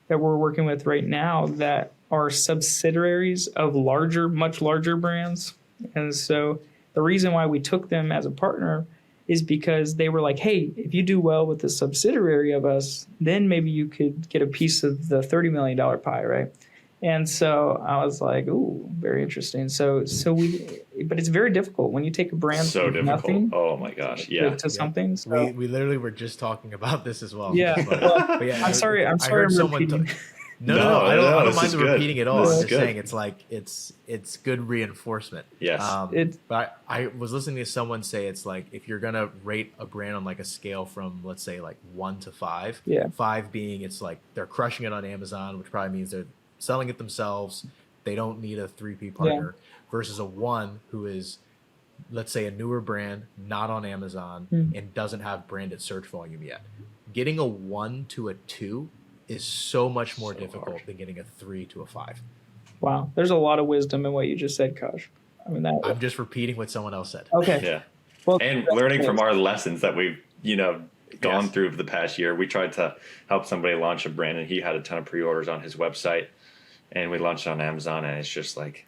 that we're working with right now that are subsidiaries of much larger brands. And so the reason why we took them as a partner is because they were like, hey, if you do well with the subsidiary of us, then maybe you could get a piece of the $30 million pie, right? And so I was like, ooh, very interesting. But it's very difficult when you take a brand from nothing. Oh my gosh, to something. So. We literally were just talking about this as well. Yeah. But yeah, I'm sorry. I'm repeating. No, I don't mind repeating it all. I'm just saying it's like it's good reinforcement. Yes. But I was listening to someone say it's like if you're gonna rate a brand on like a scale from let's say like 1 to 5. 5 being it's like they're crushing it on Amazon, which probably means they're selling it themselves. They don't need a 3P partner. Versus a 1 who is, let's say, a newer brand, not on Amazon, and doesn't have branded search volume yet. Getting a 1 to a 2 is so much more difficult than getting a 3 to a 5. Wow, there's a lot of wisdom in what you just said, Kaj. I mean, I'm just repeating what someone else said. Okay. Yeah. Well, and learning from our lessons that we've gone through for the past year. We tried to help somebody launch a brand, and he had a ton of pre-orders on his website, and we launched it on Amazon, and it's just like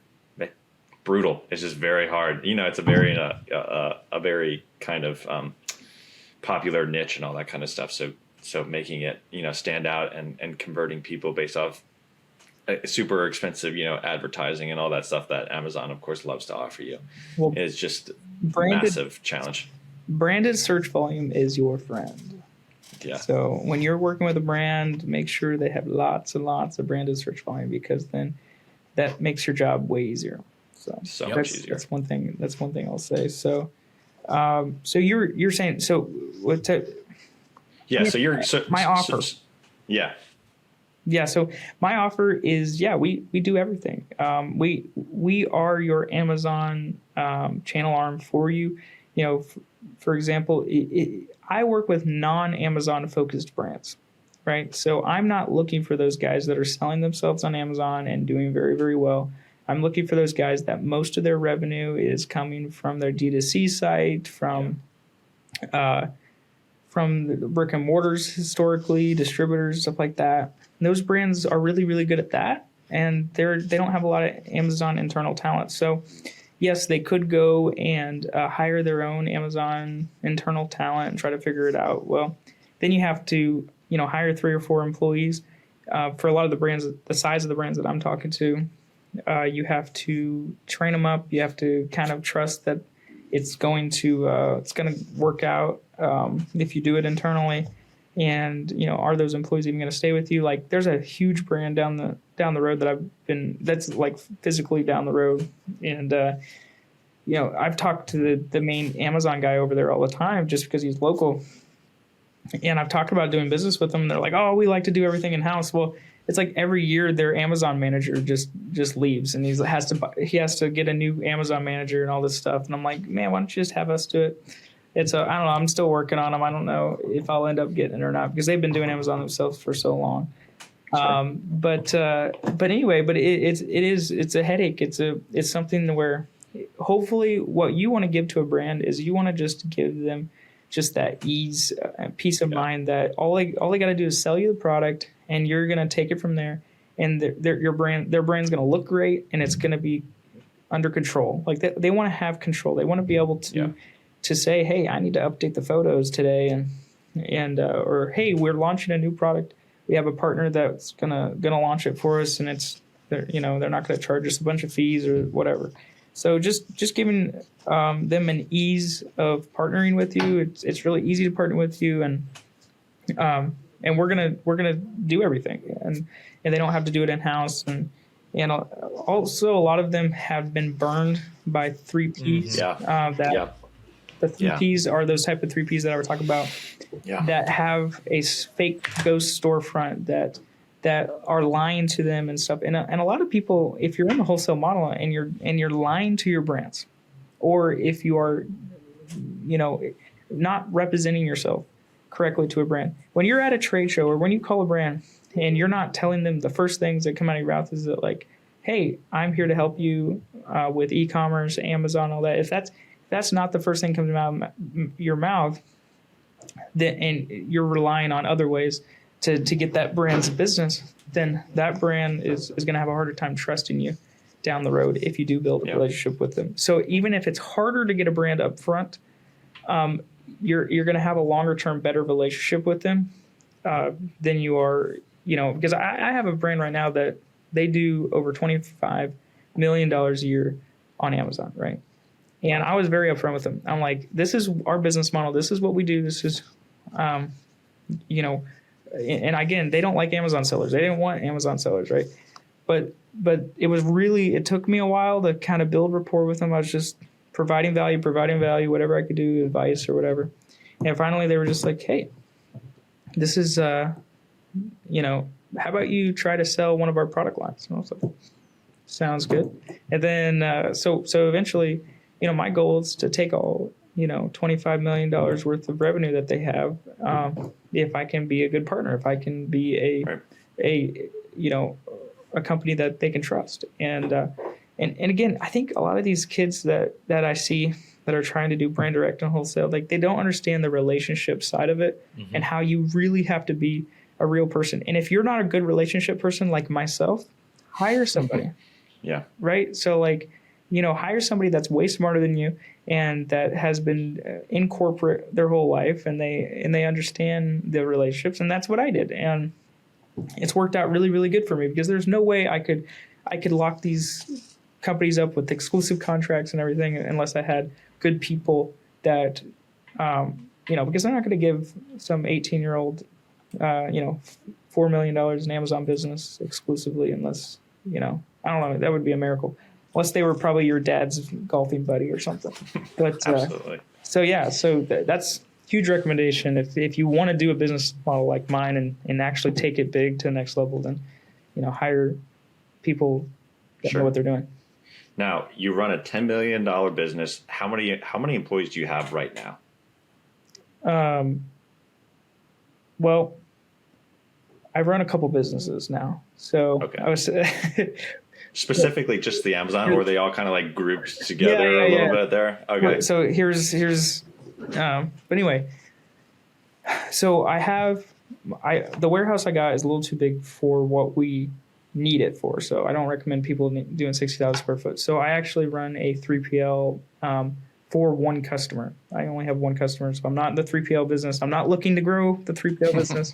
brutal. It's just very hard. It's a very a very kind of popular niche and all that kind of stuff. So making it stand out and converting people based off super expensive advertising and all that stuff that Amazon of course loves to offer you is just massive challenge. Branded search volume is your friend. Yeah. So when you're working with a brand, make sure they have lots and lots of branded search volume, because then that makes your job way easier. Much easier. That's one thing. That's one thing I'll say. So, so you're saying, so Yeah. So you're my offer. Yeah. Yeah. So my offer is, we do everything. We are your Amazon channel arm for you. For example, I work with non-Amazon focused brands, right? So I'm not looking for those guys that are selling themselves on Amazon and doing very, very well. I'm looking for those guys that most of their revenue is coming from their D2C site, from the brick and mortars historically, distributors, stuff like that. And those brands are really, really good at that, and they don't have a lot of Amazon internal talent. So yes, they could go and hire their own Amazon internal talent and try to figure it out. Well, then you have to hire 3 or 4 employees. For a lot of the brands, the size of the brands that I'm talking to, you have to train them up. You have to kind of trust that it's going to work out if you do it internally. And are those employees even going to stay with you? Like, there's a huge brand down the road that's like physically down the road, and I've talked to the main Amazon guy over there all the time just because he's local, and I've talked about doing business with them. And they're like, oh, we like to do everything in house. Well, it's like every year their Amazon manager just leaves, and he has to get a new Amazon manager and all this stuff. And I'm like, man, why don't you just have us do it? I don't know. I'm still working on them. I don't know if I'll end up getting it or not because they've been doing Amazon themselves for so long. Sure. But anyway, it's a headache. It's something where hopefully what you want to give to a brand is you want to just give them just that ease and peace of mind that all they got to do is sell you the product, and you're going to take it from there, and their brand's going to look great, and it's going to be under control. Like they want to have control. They want to be able to say, hey, I need to update the photos today, and or hey, we're launching a new product. We have a partner that's gonna launch it for us, and they're not going to charge us a bunch of fees or whatever. So just giving them an ease of partnering with you. It's really easy to partner with you, and we're gonna do everything, and they don't have to do it in house. And also a lot of them have been burned by 3Ps. The 3Ps are those type of 3Ps that I was talking about that have a fake ghost storefront that are lying to them and stuff. And a lot of people, if you're in the wholesale model and you're lying to your brands, or if you are, not representing yourself correctly to a brand, when you're at a trade show or when you call a brand and you're not telling them the first things that come out of your mouth is that like, hey, I'm here to help you with e-commerce, Amazon, all that. If that's not the first thing that comes out of your mouth, and you're relying on other ways to get that brand's business, then that brand is going to have a harder time trusting you down the road if you do build a relationship with them. So even if it's harder to get a brand up front, you're going to have a longer term, better relationship with them than you are, because I have a brand right now that they do over $25 million a year on Amazon, right? And I was very upfront with them. I'm like, this is our business model. This is what we do. This is, and again, they don't like Amazon sellers. They didn't want Amazon sellers, right? But it took me a while to kind of build rapport with them. I was just providing value, whatever I could do, advice or whatever. And finally they were just like, hey, this is, how about you try to sell one of our product lines? And I was like, sounds good. And then, so eventually, my goal is to take all, $25 million worth of revenue that they have. If I can be a good partner, if I can be a company that they can trust. And again, I think a lot of these kids that I see that are trying to do brand direct and wholesale, like they don't understand the relationship side of it and how you really have to be a real person. And if you're not a good relationship person like myself, hire somebody. Yeah. Right. So like, hire somebody that's way smarter than you and that has been in corporate their whole life, and they understand the relationships. And that's what I did. And it's worked out really, really good for me because there's no way I could lock these companies up with exclusive contracts and everything unless I had good people that, because they're not going to give some 18-year-old, $4 million in Amazon business exclusively unless, I don't know, that would be a miracle. Unless they were probably your dad's golfing buddy or something. But absolutely. So that's huge recommendation. If you want to do a business model like mine and actually take it big to the next level, then, hire people that Sure. know what they're doing. Now, you run a $10 million business. How many employees do you have right now? Well, I run a couple businesses now. So Okay. I was Specifically just the Amazon, or are they all kind of like grouped together a little bit there? Okay. So but anyway, so the warehouse I got is a little too big for what we need it for. So I don't recommend people doing 60,000 square foot. So I actually run a 3PL for one customer. I only have one customer, so I'm not in the 3PL business. I'm not looking to grow the 3PL business.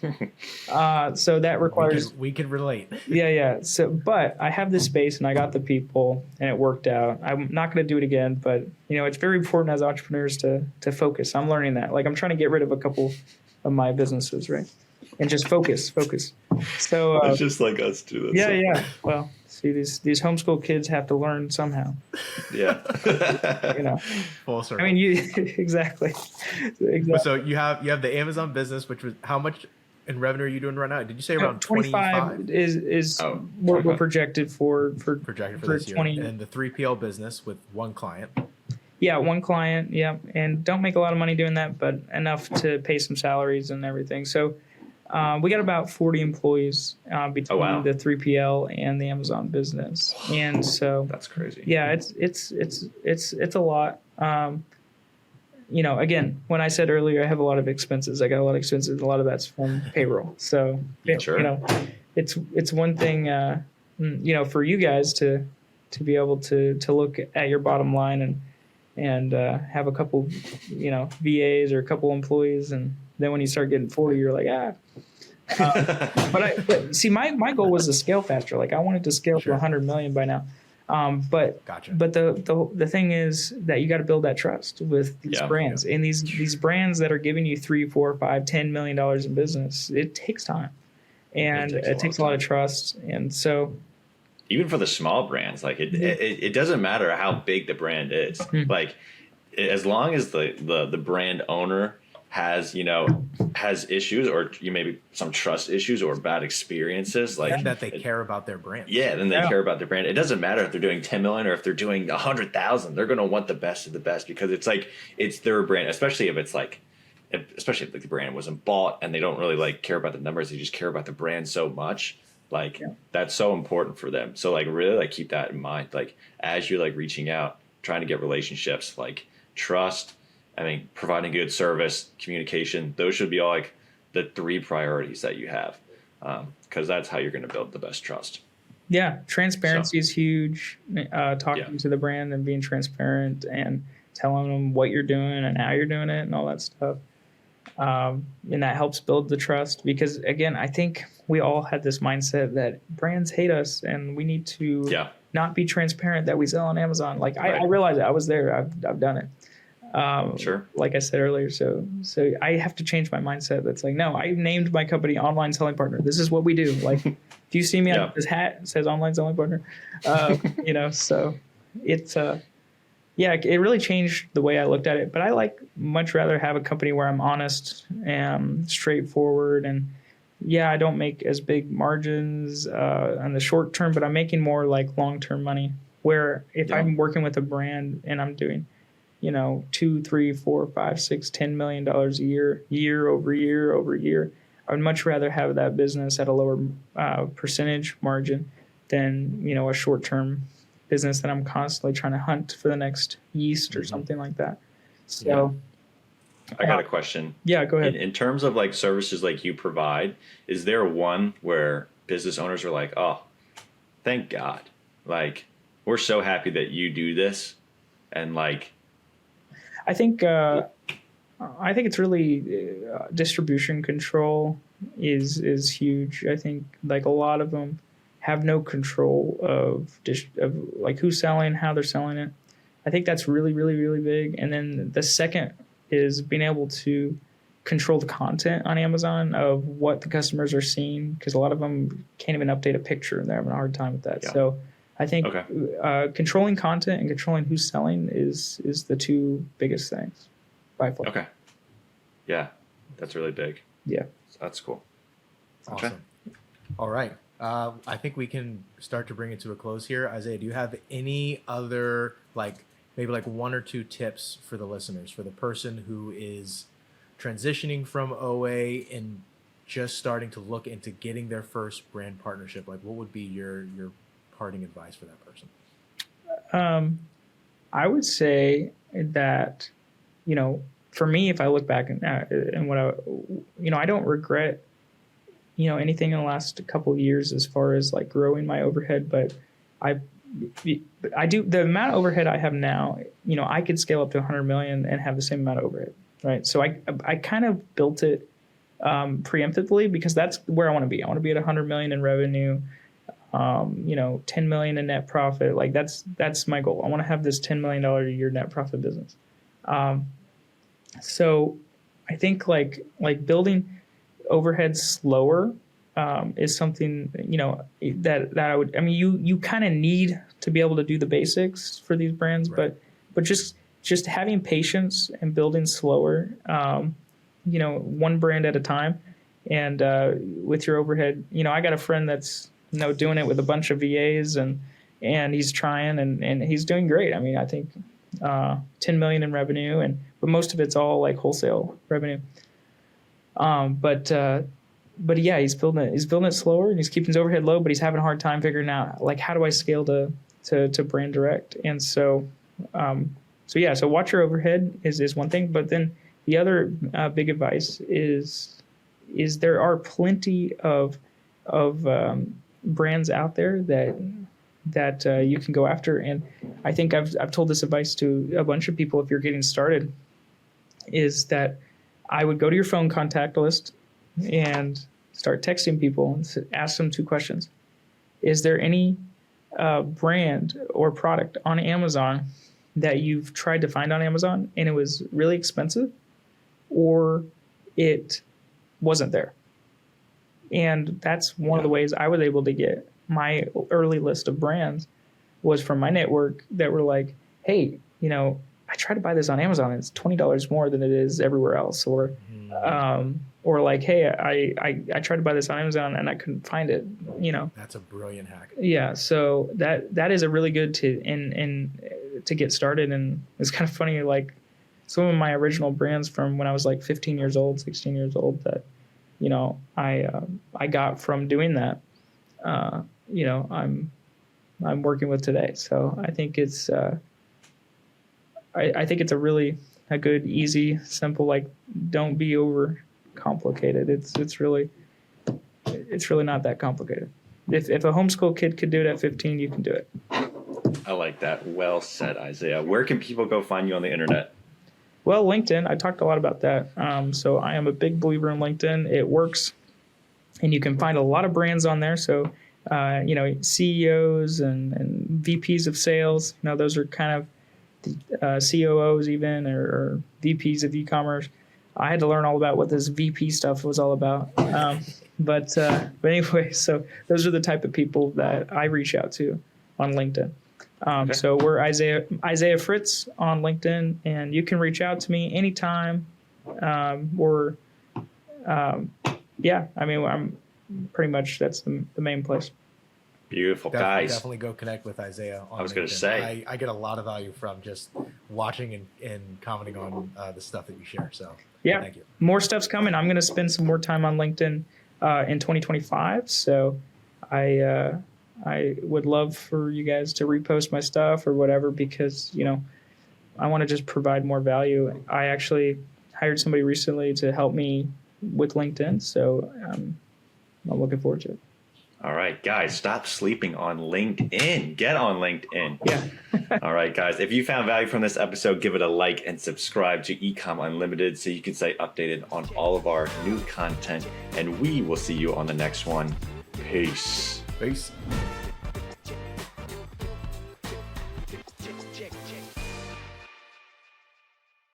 So that requires... We could relate. Yeah. So, but I have this space and I got the people and it worked out. I'm not going to do it again, but it's very important as entrepreneurs to focus. I'm learning that. Like I'm trying to get rid of a couple of my businesses, right? And just focus. So it's just like us too. Yeah. Well, see, these homeschool kids have to learn somehow. Yeah. Full circle. I mean, exactly. So you have the Amazon business, which was how much in revenue are you doing right now? Did you say around 25 is what we're projected for this year? 20. And the 3PL business with one client. Yeah, one client. Yeah, and don't make a lot of money doing that, but enough to pay some salaries and everything. So we got about 40 employees between the 3PL and the Amazon business, and so that's crazy. Yeah, it's a lot. Again, when I said earlier, I have a lot of expenses. I got a lot of expenses. A lot of that's from payroll. So Sure. It's one thing for you guys to be able to look at your bottom line and have a couple VAs or a couple employees, and then when you start getting 40, you're like but see, my goal was to scale faster. Like I wanted to scale to 100 million by now. But Gotcha. But the thing is that you got to build that trust with these brands, and these brands that are giving you $3, $4, $5, $10 million in business. It takes time, and it takes a lot of trust. And so, even for the small brands, like it doesn't matter how big the brand is. Mm-hmm. Like as long as the brand owner has issues or maybe some trust issues or bad experiences, like and that they care about their brand. Yeah, then they care about their brand. It doesn't matter if they're doing 10 million or if they're doing 100,000. They're going to want the best of the best because it's their brand, especially if if the brand wasn't bought and they don't really care about the numbers. They just care about the brand so much. That's so important for them. So really keep that in mind. As you're reaching out, trying to get relationships, trust. I mean, providing good service, communication, those should be all the 3 priorities that you have, because that's how you're going to build the best trust. Yeah, transparency is huge. Talking to the brand and being transparent and telling them what you're doing and how you're doing it and all that stuff. And that helps build the trust because, again, I think we all had this mindset that brands hate us and we need to not be transparent that we sell on Amazon. I realized it. I was there. I've done it. Sure. Like I said earlier, so I have to change my mindset. That's no, I named my company Online Selling Partner. This is what we do. If you see me on this hat, it says Online Selling Partner. So it's it really changed the way I looked at it. But I much rather have a company where I'm honest and straightforward, and I don't make as big margins on the short term, but I'm making more long term money. Where if I'm working with a brand and I'm doing $2, $3, $4, $5, $6, $10 million a year over year. I would much rather have that business at a lower percentage margin than a short-term business that I'm constantly trying to hunt for the next yeast or something like that. So, I got a question. Yeah, go ahead. In terms of services you provide, is there one where business owners are like, oh, thank God, we're so happy that you do this, and I think it's really distribution control is huge. I think a lot of them have no control of who's selling, how they're selling it. I think that's really, really, really big. And then the second is being able to control the content on Amazon of what the customers are seeing, because a lot of them can't even update a picture and they're having a hard time with that. Yeah. So I think controlling content and controlling who's selling is the 2 biggest things by far. Okay. Yeah, that's really big. Yeah. So that's cool. Awesome. All right. I think we can start to bring it to a close here. Isaiah, do you have any other, maybe 1 or 2 tips for the listeners, for the person who is transitioning from OA and just starting to look into getting their first brand partnership? What would be your parting advice for that person? I would say that, for me, if I look back and what I don't regret, anything in the last couple of years as far as growing my overhead, but I do the amount of overhead I have now, I could scale up to 100 million and have the same amount of overhead, right? So I kind of built it preemptively because that's where I want to be. I want to be at 100 million in revenue, 10 million in net profit. That's my goal. I want to have this $10 million a year net profit business. So I think building overhead slower is something, that I would, you kind of need to be able to do the basics for these brands, right. but just having patience and building slower, one brand at a time. And with your overhead, I got a friend that's, doing it with a bunch of VAs and he's trying and he's doing great. I think 10 million in revenue, but most of it's all wholesale revenue. But yeah, he's building it slower and he's keeping his overhead low, but he's having a hard time figuring out how do I scale to brand direct. And so watch your overhead is one thing, but then the other big advice is there are plenty of brands out there that you can go after. And I think I've told this advice to a bunch of people if you're getting started, is that I would go to your phone contact list and start texting people and ask them 2 questions. Is there any brand or product on Amazon that you've tried to find on Amazon and it was really expensive or it wasn't there? And that's one of the ways I was able to get my early list of brands was from my network that were like, hey, I tried to buy this on Amazon and it's $20 more than it is everywhere else. Or hey, I tried to buy this on Amazon and I couldn't find it, That's a brilliant hack. Yeah. So that is a really good to get started. And it's kind of funny, some of my original brands from when I was 15 years old, 16 years old that, I got from doing that, I'm working with today. So I think it's, I think it's a good, easy, simple, don't be over complicated. It's really not that complicated. If a homeschool kid could do it at 15, you can do it. I like that. Well said, Isaiah. Where can people go find you on the internet? Well, LinkedIn, I talked a lot about that. So I am a big believer in LinkedIn. It works, and you can find a lot of brands on there. So, CEOs and VPs of sales, those are kind of COOs even, or VPs of e-commerce. I had to learn all about what this VP stuff was all about. But anyway, so those are the type of people that I reach out to on LinkedIn. Okay. So we're Isaiah Fritz on LinkedIn, and you can reach out to me anytime. I'm pretty much, that's the main place. Beautiful, guys. Definitely go connect with Isaiah on I was going to LinkedIn. say. I get a lot of value from just watching and commenting on the stuff that you share. So Yeah, thank you. More stuff's coming. I'm going to spend some more time on LinkedIn in 2025. So I would love for you guys to repost my stuff or whatever, because, I want to just provide more value. I actually hired somebody recently to help me with LinkedIn. So I'm looking forward to it. All right, guys, stop sleeping on LinkedIn. Get on LinkedIn. Yeah. All right, guys, if you found value from this episode, give it a like and subscribe to Ecom Unlimited so you can stay updated on all of our new content. And we will see you on the next one. Peace. Peace.